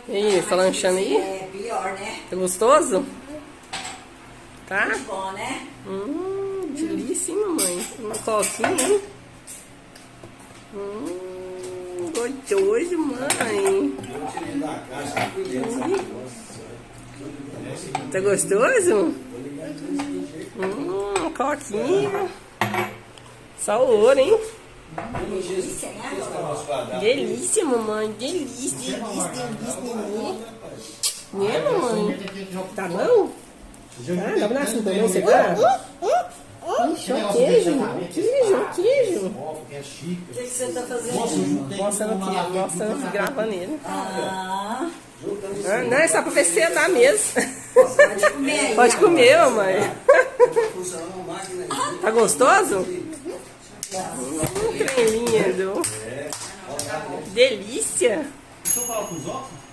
E aí, tá lanchando aí? É pior, né? Tá gostoso? Tá? Muito bom, né? Delícia, hein, mamãe? Uma coquinha, hein? Gostoso, mãe. Tá gostoso? Coquinha. Só o ouro, hein? Delícia, né? Delícia, mamãe. Delícia, delícia. Né, mamãe? Tá bom? Ah, dá um bracinho também, você tá? Ixi, ó, queijo. Queijo. O que você tá fazendo? Mostrando aqui, gravando ele. Ah, Não, é só pra ver se você dá mesmo. pode comer aí. Pode comer, mamãe. Tá gostoso? Trem lindo. Delícia. Deixa eu falar com os outros?